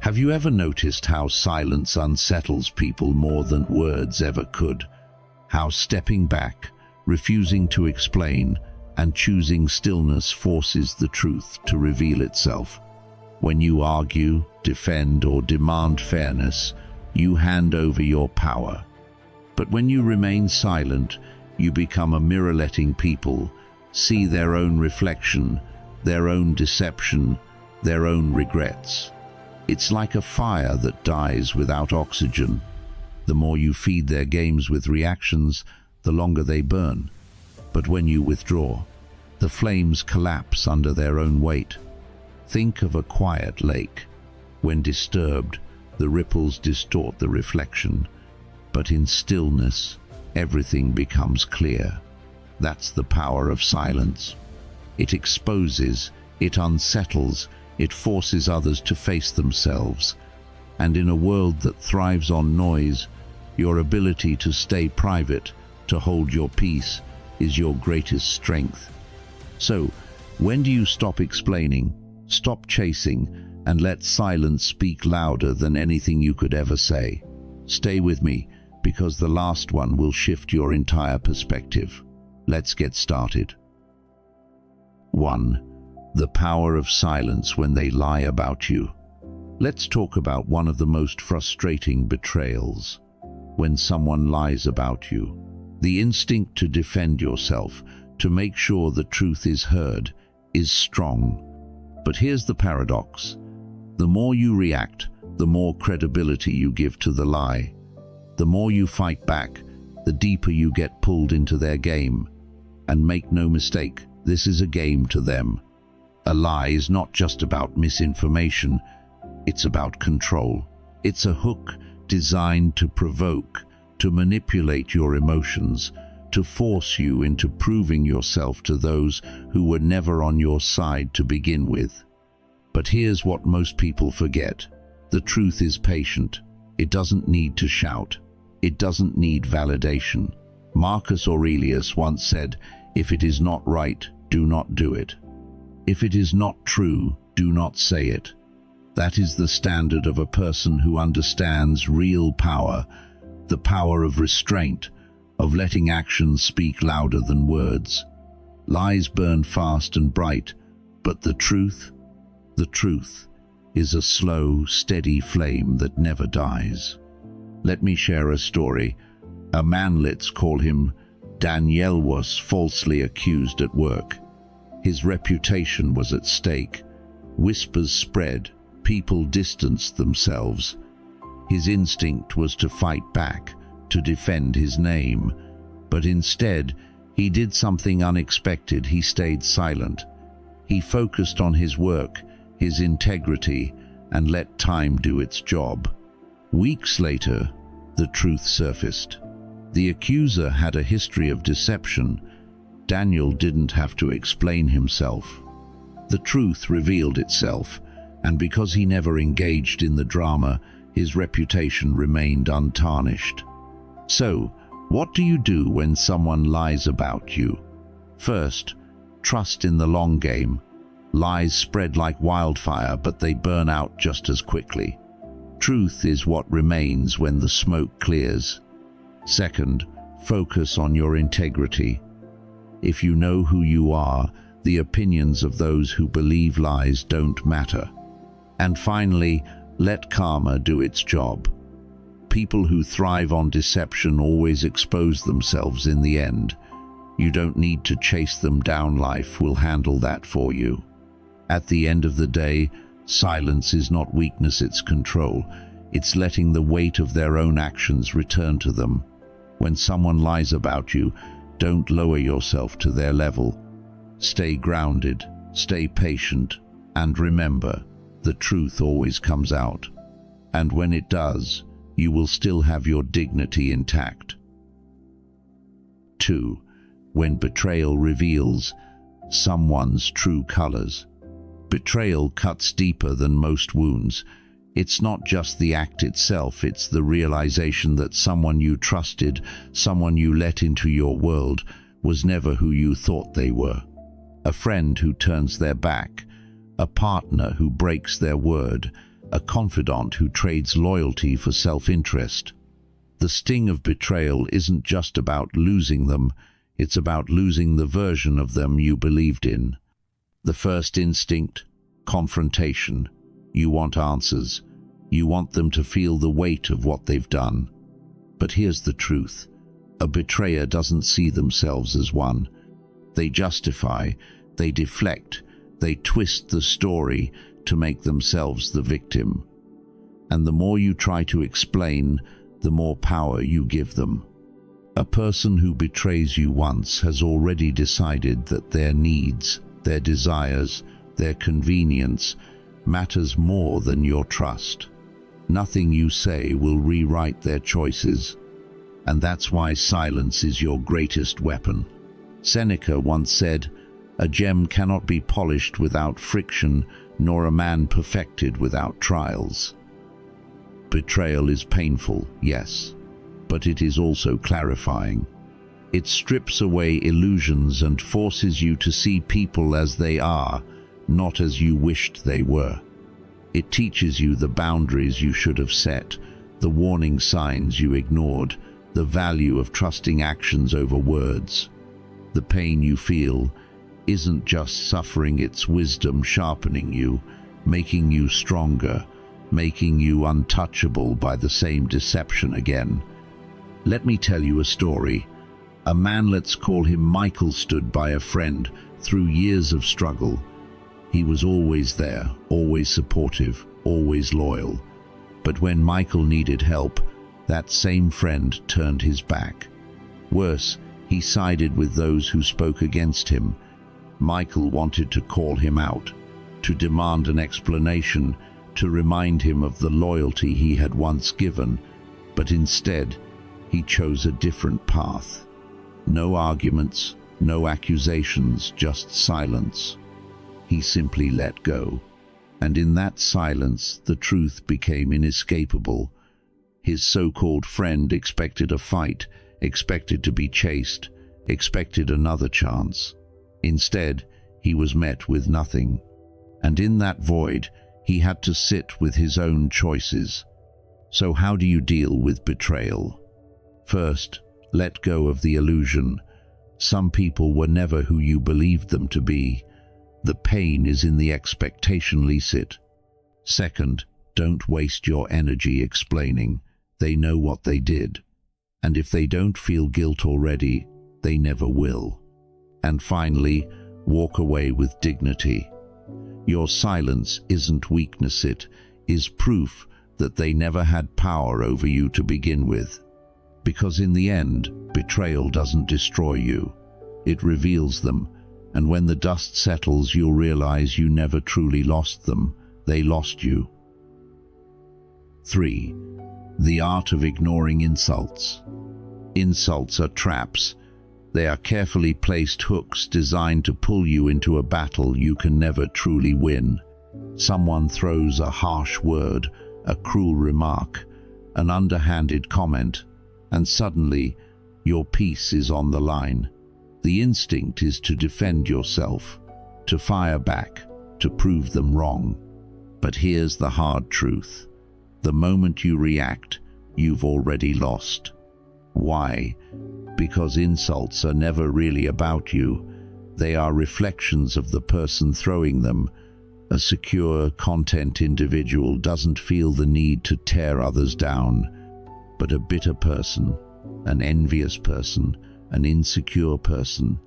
Have you ever noticed how silence unsettles people more than words ever could? How stepping back, refusing to explain, and choosing stillness forces the truth to reveal itself. When you argue, defend, or demand fairness, you hand over your power. But when you remain silent, you become a mirror, letting people see their own reflection, their own deception, their own regrets. It's like a fire that dies without oxygen. The more you feed their games with reactions, the longer they burn. But when you withdraw, the flames collapse under their own weight. Think of a quiet lake. When disturbed, the ripples distort the reflection. But in stillness, everything becomes clear. That's the power of silence. It exposes, it unsettles, it forces others to face themselves. And in a world that thrives on noise, your ability to stay private, to hold your peace, is your greatest strength. So, when do you stop explaining, stop chasing, and let silence speak louder than anything you could ever say? Stay with me, because the last one will shift your entire perspective. Let's get started. 1. The power of silence when they lie about you. Let's talk about one of the most frustrating betrayals. When someone lies about you. The instinct to defend yourself, to make sure the truth is heard, is strong. But here's the paradox. The more you react, the more credibility you give to the lie. The more you fight back, the deeper you get pulled into their game. And make no mistake, this is a game to them. A lie is not just about misinformation, it's about control. It's a hook designed to provoke, to manipulate your emotions, to force you into proving yourself to those who were never on your side to begin with. But here's what most people forget. The truth is patient. It doesn't need to shout. It doesn't need validation. Marcus Aurelius once said, "If it is not right, do not do it. If it is not true, do not say it." That is the standard of a person who understands real power, the power of restraint, of letting actions speak louder than words. Lies burn fast and bright, but the truth is a slow, steady flame that never dies. Let me share a story. A man, let's call him Daniel, was falsely accused at work. His reputation was at stake. Whispers spread, people distanced themselves. His instinct was to fight back, to defend his name. But instead, he did something unexpected. He stayed silent. He focused on his work, his integrity, and let time do its job. Weeks later, the truth surfaced. The accuser had a history of deception. Daniel didn't have to explain himself. The truth revealed itself, and because he never engaged in the drama, his reputation remained untarnished. So, what do you do when someone lies about you? First, trust in the long game. Lies spread like wildfire, but they burn out just as quickly. Truth is what remains when the smoke clears. Second, focus on your integrity. If you know who you are, the opinions of those who believe lies don't matter. And finally, let karma do its job. People who thrive on deception always expose themselves in the end. You don't need to chase them down. Life will handle that for you. At the end of the day, silence is not weakness, it's control. It's letting the weight of their own actions return to them. When someone lies about you, don't lower yourself to their level. Stay grounded, stay patient, and remember, the truth always comes out. And when it does, you will still have your dignity intact. 2. When betrayal reveals someone's true colors. Betrayal cuts deeper than most wounds. It's not just the act itself, it's the realization that someone you trusted, someone you let into your world, was never who you thought they were. A friend who turns their back, a partner who breaks their word, a confidant who trades loyalty for self-interest. The sting of betrayal isn't just about losing them, it's about losing the version of them you believed in. The first instinct, confrontation. You want answers. You want them to feel the weight of what they've done. But here's the truth. A betrayer doesn't see themselves as one. They justify, they deflect, they twist the story to make themselves the victim. And the more you try to explain, the more power you give them. A person who betrays you once has already decided that their needs, their desires, their convenience matters more than your trust. Nothing you say will rewrite their choices, and that's why silence is your greatest weapon. Seneca once said, "A gem cannot be polished without friction, nor a man perfected without trials." Betrayal is painful, yes, but it is also clarifying. It strips away illusions and forces you to see people as they are, not as you wished they were. It teaches you the boundaries you should have set, the warning signs you ignored, the value of trusting actions over words. The pain you feel isn't just suffering, it's wisdom sharpening you, making you stronger, making you untouchable by the same deception again. Let me tell you a story. A man, let's call him Michael, stood by a friend through years of struggle. He was always there, always supportive, always loyal. But when Michael needed help, that same friend turned his back. Worse, he sided with those who spoke against him. Michael wanted to call him out, to demand an explanation, to remind him of the loyalty he had once given, but instead, he chose a different path. No arguments, no accusations, just silence. He simply let go, and in that silence, the truth became inescapable. His so-called friend expected a fight, expected to be chased, expected another chance. Instead, he was met with nothing. And in that void, he had to sit with his own choices. So how do you deal with betrayal? First, let go of the illusion. Some people were never who you believed them to be. The pain is in the expectation, lease it. Second, don't waste your energy explaining. They know what they did. And if they don't feel guilt already, they never will. And finally, walk away with dignity. Your silence isn't weakness, it is proof that they never had power over you to begin with. Because in the end, betrayal doesn't destroy you. It reveals them, and when the dust settles, you'll realize you never truly lost them. They lost you. 3. The art of ignoring insults. Insults are traps. They are carefully placed hooks designed to pull you into a battle you can never truly win. Someone throws a harsh word, a cruel remark, an underhanded comment, and suddenly your peace is on the line. The instinct is to defend yourself, to fire back, to prove them wrong. But here's the hard truth. The moment you react, you've already lost. Why? Because insults are never really about you. They are reflections of the person throwing them. A secure, content individual doesn't feel the need to tear others down, but a bitter person, an envious person, an insecure person,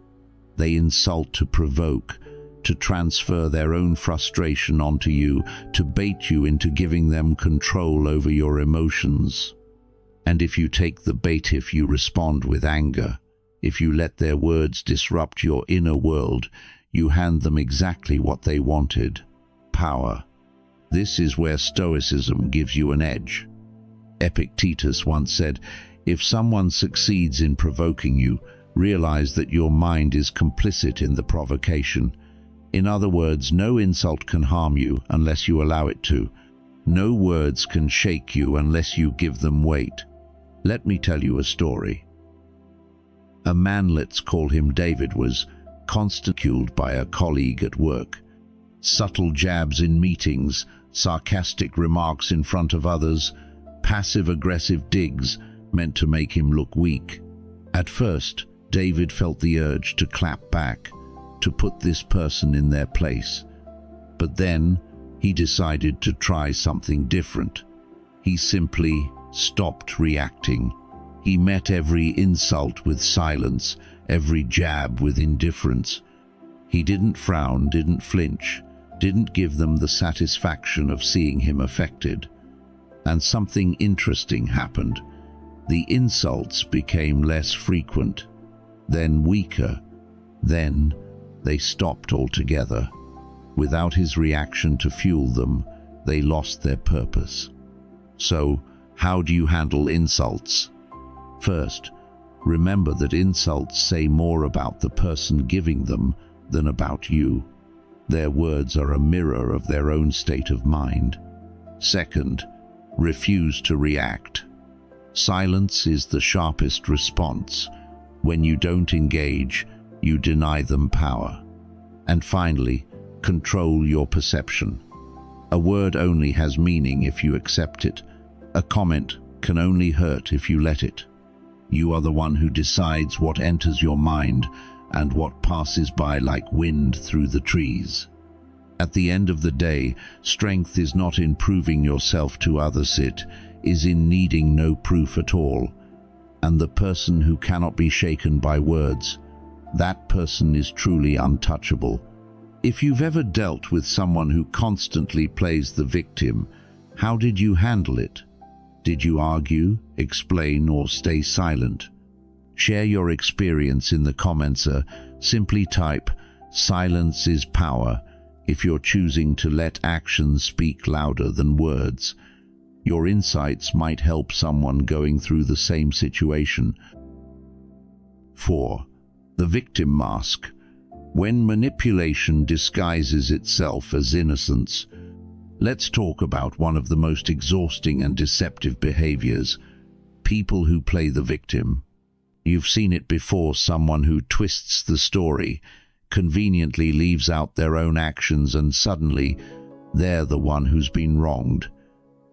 they insult to provoke, to transfer their own frustration onto you, to bait you into giving them control over your emotions. And if you take the bait, if you respond with anger, if you let their words disrupt your inner world, you hand them exactly what they wanted: power. This is where Stoicism gives you an edge. Epictetus once said, "If someone succeeds in provoking you, realize that your mind is complicit in the provocation." In other words, no insult can harm you unless you allow it to. No words can shake you unless you give them weight. Let me tell you a story. A man, let's call him David, was constantly ridiculed by a colleague at work. Subtle jabs in meetings, sarcastic remarks in front of others, passive-aggressive digs meant to make him look weak. At first, David felt the urge to clap back, to put this person in their place. But then, he decided to try something different. He simply stopped reacting. He met every insult with silence, every jab with indifference. He didn't frown, didn't flinch, didn't give them the satisfaction of seeing him affected. And something interesting happened. The insults became less frequent, then weaker, then they stopped altogether. Without his reaction to fuel them, they lost their purpose. So, how do you handle insults? First, remember that insults say more about the person giving them than about you. Their words are a mirror of their own state of mind. Second, refuse to react. Silence is the sharpest response. When you don't engage, you deny them power. And finally, control your perception. A word only has meaning if you accept it. A comment can only hurt if you let it. You are the one who decides what enters your mind and what passes by like wind through the trees. At the end of the day, strength is not in proving yourself to others, it is in needing no proof at all. And the person who cannot be shaken by words, that person is truly untouchable. If you've ever dealt with someone who constantly plays the victim, how did you handle it? Did you argue, explain, or stay silent? Share your experience in the comments. Simply type, "Silence is power," if you're choosing to let actions speak louder than words. Your insights might help someone going through the same situation. 4. The victim mask. When manipulation disguises itself as innocence. Let's talk about one of the most exhausting and deceptive behaviors: people who play the victim. You've seen it before, someone who twists the story, conveniently leaves out their own actions, and suddenly they're the one who's been wronged.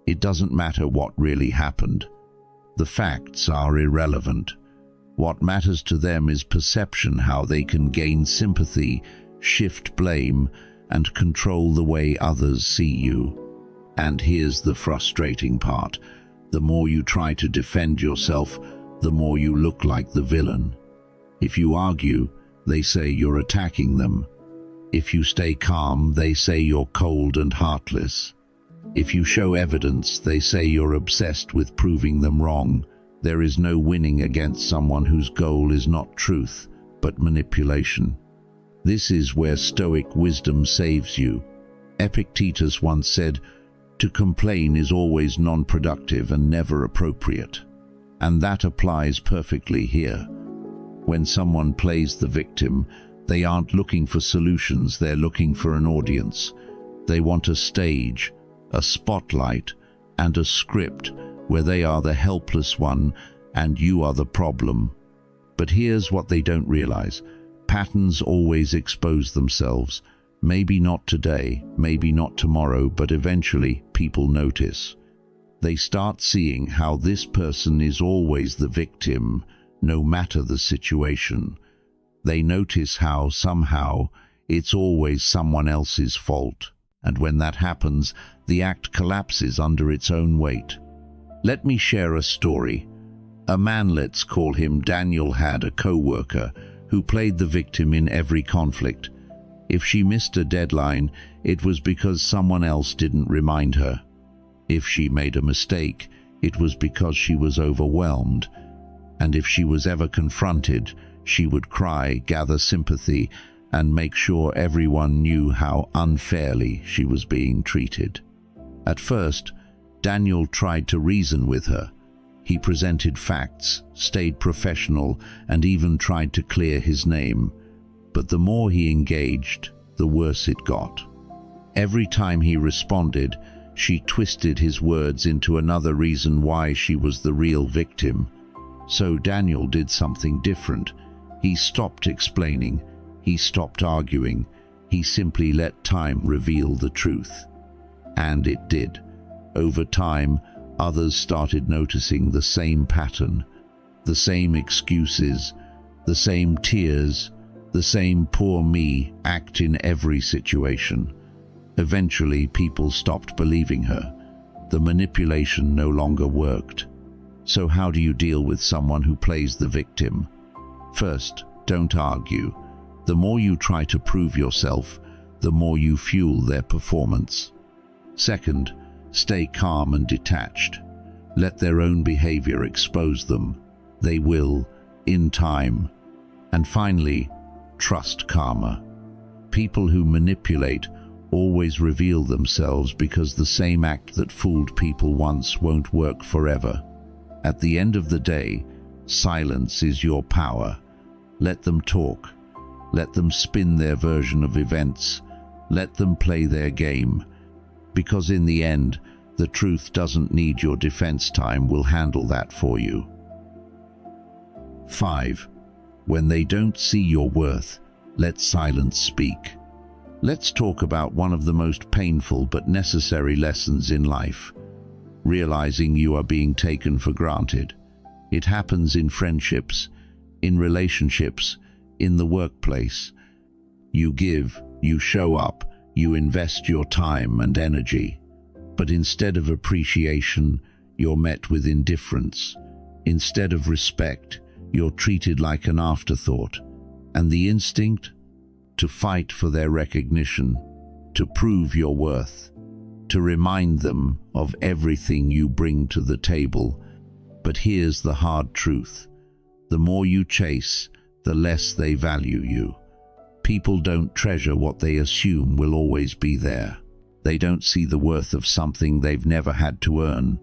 It doesn't matter what really happened. The facts are irrelevant. What matters to them is perception, how they can gain sympathy, shift blame, and control the way others see you. And here's the frustrating part. The more you try to defend yourself, the more you look like the villain. If you argue, they say you're attacking them. If you stay calm, they say you're cold and heartless. If you show evidence, they say you're obsessed with proving them wrong. There is no winning against someone whose goal is not truth, but manipulation. This is where Stoic wisdom saves you. Epictetus once said, "To complain is always non-productive and never appropriate." And that applies perfectly here. When someone plays the victim, they aren't looking for solutions, they're looking for an audience. They want a stage, a spotlight, and a script where they are the helpless one and you are the problem. But here's what they don't realize. Patterns always expose themselves. Maybe not today, maybe not tomorrow, but eventually people notice. They start seeing how this person is always the victim, no matter the situation. They notice how, somehow, it's always someone else's fault. And when that happens, the act collapses under its own weight. Let me share a story. A man, let's call him Daniel, had a co-worker who played the victim in every conflict. If she missed a deadline, it was because someone else didn't remind her. If she made a mistake, it was because she was overwhelmed. And if she was ever confronted, she would cry, gather sympathy, and make sure everyone knew how unfairly she was being treated. At first, Daniel tried to reason with her. He presented facts, stayed professional, and even tried to clear his name. But the more he engaged, the worse it got. Every time he responded, she twisted his words into another reason why she was the real victim. So Daniel did something different. He stopped explaining. He stopped arguing. He simply let time reveal the truth. And it did. Over time, others started noticing the same pattern, the same excuses, the same tears, the same poor me act in every situation. Eventually, people stopped believing her. The manipulation no longer worked. So how do you deal with someone who plays the victim? First, don't argue. The more you try to prove yourself, the more you fuel their performance. Second, stay calm and detached. Let their own behavior expose them. They will, in time. And finally, trust karma. People who manipulate always reveal themselves because the same act that fooled people once won't work forever. At the end of the day, silence is your power. Let them talk. Let them spin their version of events. Let them play their game. Because in the end, the truth doesn't need your defense. Time will handle that for you. 5. When they don't see your worth, let silence speak. Let's talk about one of the most painful but necessary lessons in life. Realizing you are being taken for granted. It happens in friendships, in relationships, in the workplace. You give, you show up, you invest your time and energy. But instead of appreciation, you're met with indifference. Instead of respect, you're treated like an afterthought. And the instinct? To fight for their recognition, to prove your worth, to remind them of everything you bring to the table. But here's the hard truth. The more you chase, the less they value you. People don't treasure what they assume will always be there. They don't see the worth of something they've never had to earn.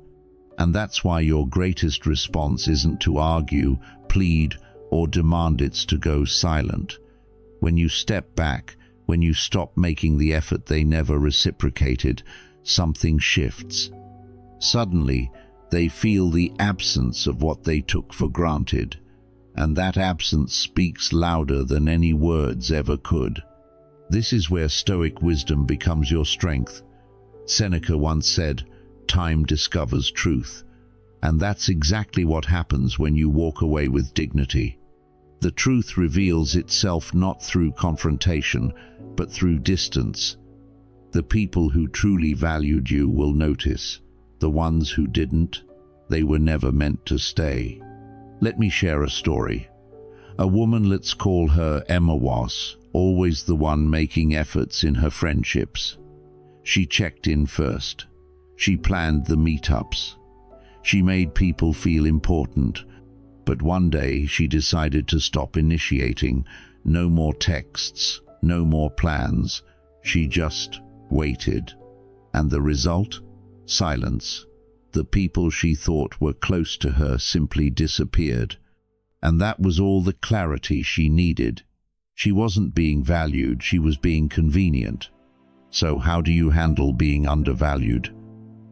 And that's why your greatest response isn't to argue, plead, or demand it's to go silent. When you step back, when you stop making the effort they never reciprocated, something shifts. Suddenly, they feel the absence of what they took for granted, and that absence speaks louder than any words ever could. This is where Stoic wisdom becomes your strength. Seneca once said, "Time discovers truth," and that's exactly what happens when you walk away with dignity. The truth reveals itself not through confrontation, but through distance. The people who truly valued you will notice. The ones who didn't, they were never meant to stay. Let me share a story. A woman, let's call her Emma, was always the one making efforts in her friendships. She checked in first. She planned the meetups. She made people feel important. But one day she decided to stop initiating. No more texts, no more plans. She just waited. And the result? Silence. The people she thought were close to her simply disappeared. And that was all the clarity she needed. She wasn't being valued, she was being convenient. So how do you handle being undervalued?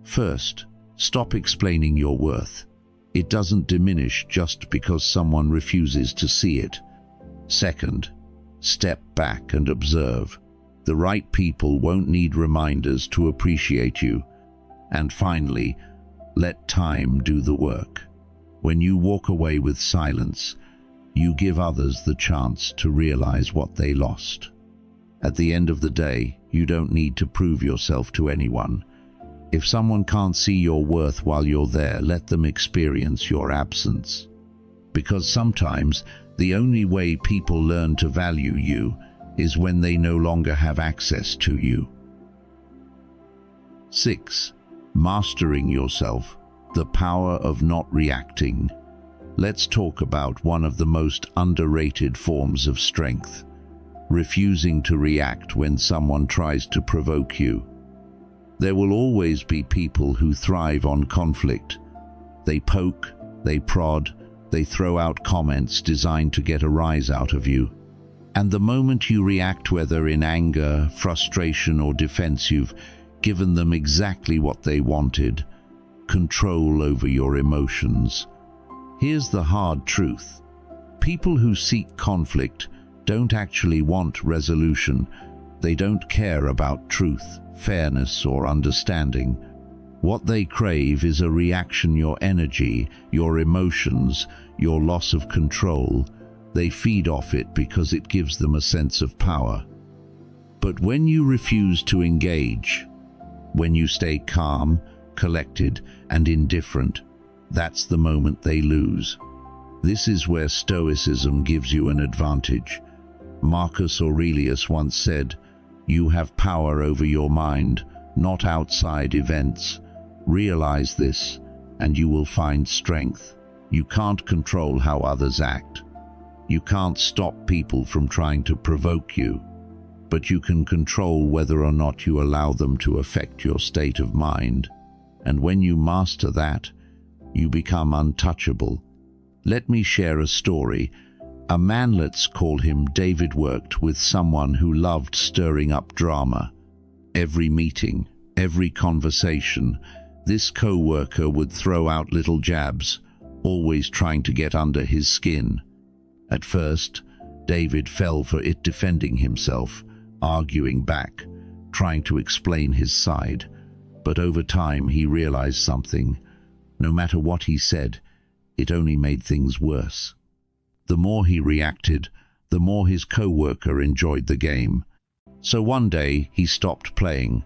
First, stop explaining your worth. It doesn't diminish just because someone refuses to see it. Second, step back and observe. The right people won't need reminders to appreciate you. And finally, let time do the work. When you walk away with silence, you give others the chance to realize what they lost. At the end of the day, you don't need to prove yourself to anyone. If someone can't see your worth while you're there, let them experience your absence. Because sometimes the only way people learn to value you is when they no longer have access to you. 6. Mastering yourself, the power of not reacting. Let's talk about one of the most underrated forms of strength. Refusing to react when someone tries to provoke you. There will always be people who thrive on conflict. They poke, they prod, they throw out comments designed to get a rise out of you. And the moment you react, whether in anger, frustration, or defense, you've given them exactly what they wanted: control over your emotions. Here's the hard truth. People who seek conflict don't actually want resolution. They don't care about truth, fairness, or understanding. What they crave is a reaction, your energy, your emotions, your loss of control. They feed off it because it gives them a sense of power. But when you refuse to engage, when you stay calm, collected, and indifferent, that's the moment they lose. This is where Stoicism gives you an advantage. Marcus Aurelius once said, "You have power over your mind, not outside events. Realize this, and you will find strength." You can't control how others act. You can't stop people from trying to provoke you, but you can control whether or not you allow them to affect your state of mind. And when you master that, you become untouchable. Let me share a story. A man, let's call him David, worked with someone who loved stirring up drama. Every meeting, every conversation, this co-worker would throw out little jabs, always trying to get under his skin. At first, David fell for it, defending himself, arguing back, trying to explain his side. But over time he realized something. No matter what he said, it only made things worse. The more he reacted, the more his co-worker enjoyed the game. So one day he stopped playing.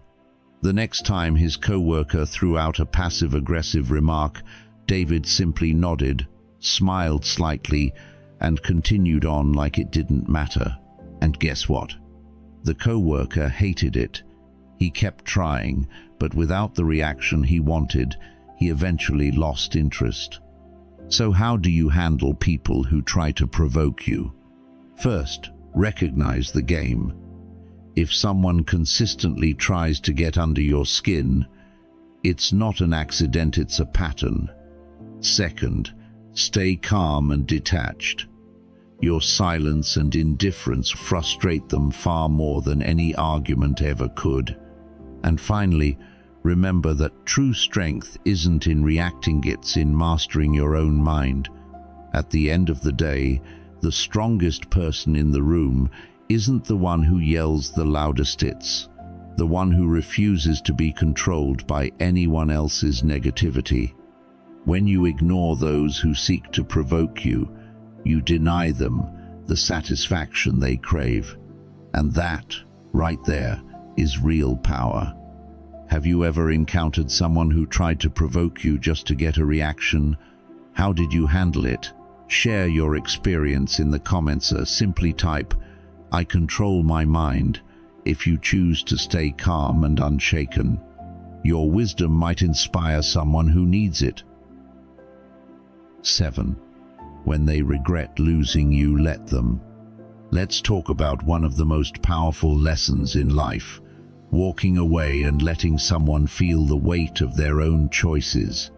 The next time his co-worker threw out a passive-aggressive remark, David simply nodded, smiled slightly, and continued on like it didn't matter. And guess what? The co-worker hated it. He kept trying, but without the reaction he wanted, he eventually lost interest. So how do you handle people who try to provoke you? First, recognize the game. If someone consistently tries to get under your skin, it's not an accident, it's a pattern. Second, stay calm and detached. Your silence and indifference frustrate them far more than any argument ever could. And finally, remember that true strength isn't in reacting, it's in mastering your own mind. At the end of the day, the strongest person in the room isn't the one who yells the loudest, it's the one who refuses to be controlled by anyone else's negativity. When you ignore those who seek to provoke you, you deny them the satisfaction they crave. And that, right there, is real power. Have you ever encountered someone who tried to provoke you just to get a reaction? How did you handle it? Share your experience in the comments or simply type, "I control my mind," if you choose to stay calm and unshaken. Your wisdom might inspire someone who needs it. 7. When they regret losing you, let them. Let's talk about one of the most powerful lessons in life: walking away and letting someone feel the weight of their own choices.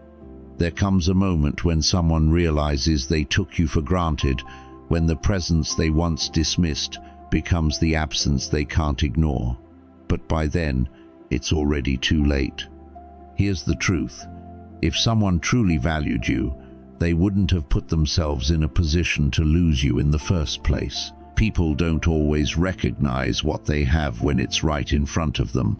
There comes a moment when someone realizes they took you for granted, when the presence they once dismissed becomes the absence they can't ignore. But by then, it's already too late. Here's the truth. If someone truly valued you, they wouldn't have put themselves in a position to lose you in the first place. People don't always recognize what they have when it's right in front of them.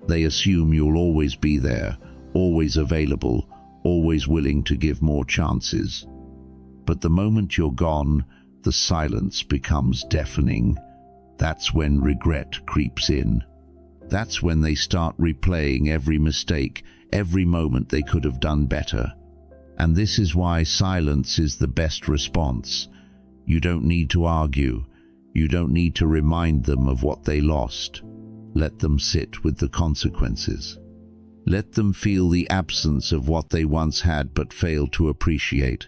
They assume you'll always be there, always available, always willing to give more chances. But the moment you're gone, the silence becomes deafening. That's when regret creeps in. That's when they start replaying every mistake, every moment they could have done better. And this is why silence is the best response. You don't need to argue. You don't need to remind them of what they lost. Let them sit with the consequences. Let them feel the absence of what they once had but failed to appreciate.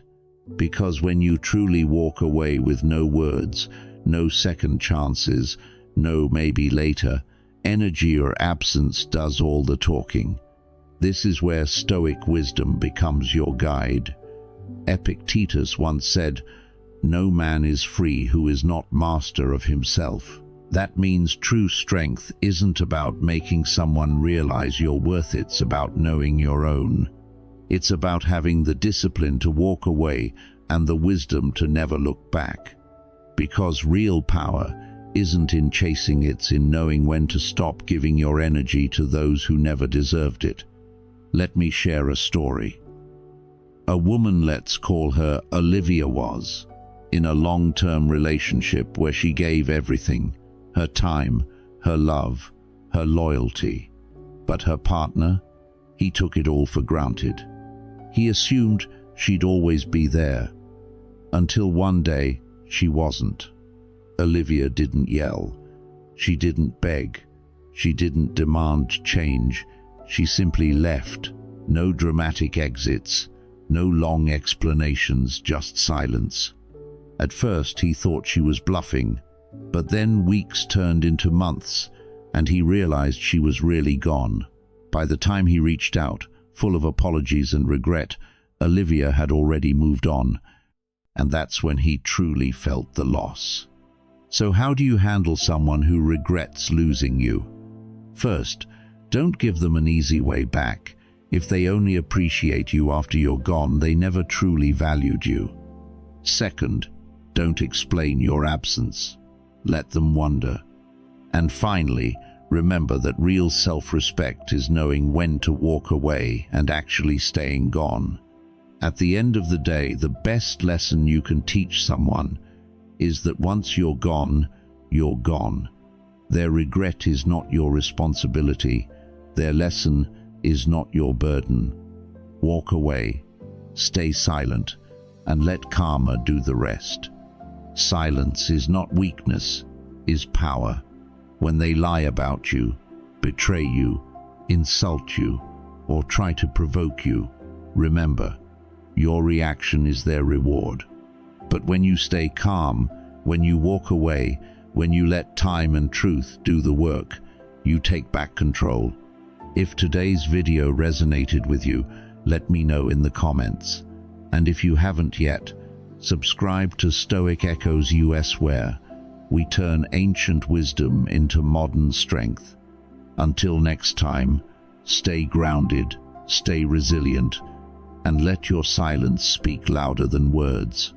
Because when you truly walk away with no words, no second chances, no maybe later, energy or absence does all the talking. This is where Stoic wisdom becomes your guide. Epictetus once said, "No man is free who is not master of himself." That means true strength isn't about making someone realize you're worth it, it's about knowing your own. It's about having the discipline to walk away and the wisdom to never look back. Because real power isn't in chasing, it's in knowing when to stop giving your energy to those who never deserved it. Let me share a story. A woman, let's call her Olivia, was in a long-term relationship where she gave everything, her time, her love, her loyalty. But her partner, he took it all for granted. He assumed she'd always be there, until one day she wasn't. Olivia didn't yell, she didn't beg, she didn't demand change, she simply left. No dramatic exits, no long explanations, just silence. At first he thought she was bluffing, but then weeks turned into months, and he realized she was really gone. By the time he reached out, full of apologies and regret, Olivia had already moved on, and that's when he truly felt the loss. So how do you handle someone who regrets losing you? First, don't give them an easy way back. If they only appreciate you after you're gone, they never truly valued you. Second, don't explain your absence. Let them wonder. And finally, remember that real self-respect is knowing when to walk away and actually staying gone. At the end of the day, the best lesson you can teach someone is that once you're gone, you're gone. Their regret is not your responsibility. Their lesson is not your burden. Walk away, stay silent, and let karma do the rest. Silence is not weakness, is power. When they lie about you, betray you, insult you, or try to provoke you, remember, your reaction is their reward. But when you stay calm, when you walk away, when you let time and truth do the work, you take back control. If today's video resonated with you, let me know in the comments. And if you haven't yet, subscribe to Stoic Echoes US, where we turn ancient wisdom into modern strength. Until next time, stay grounded, stay resilient, and let your silence speak louder than words.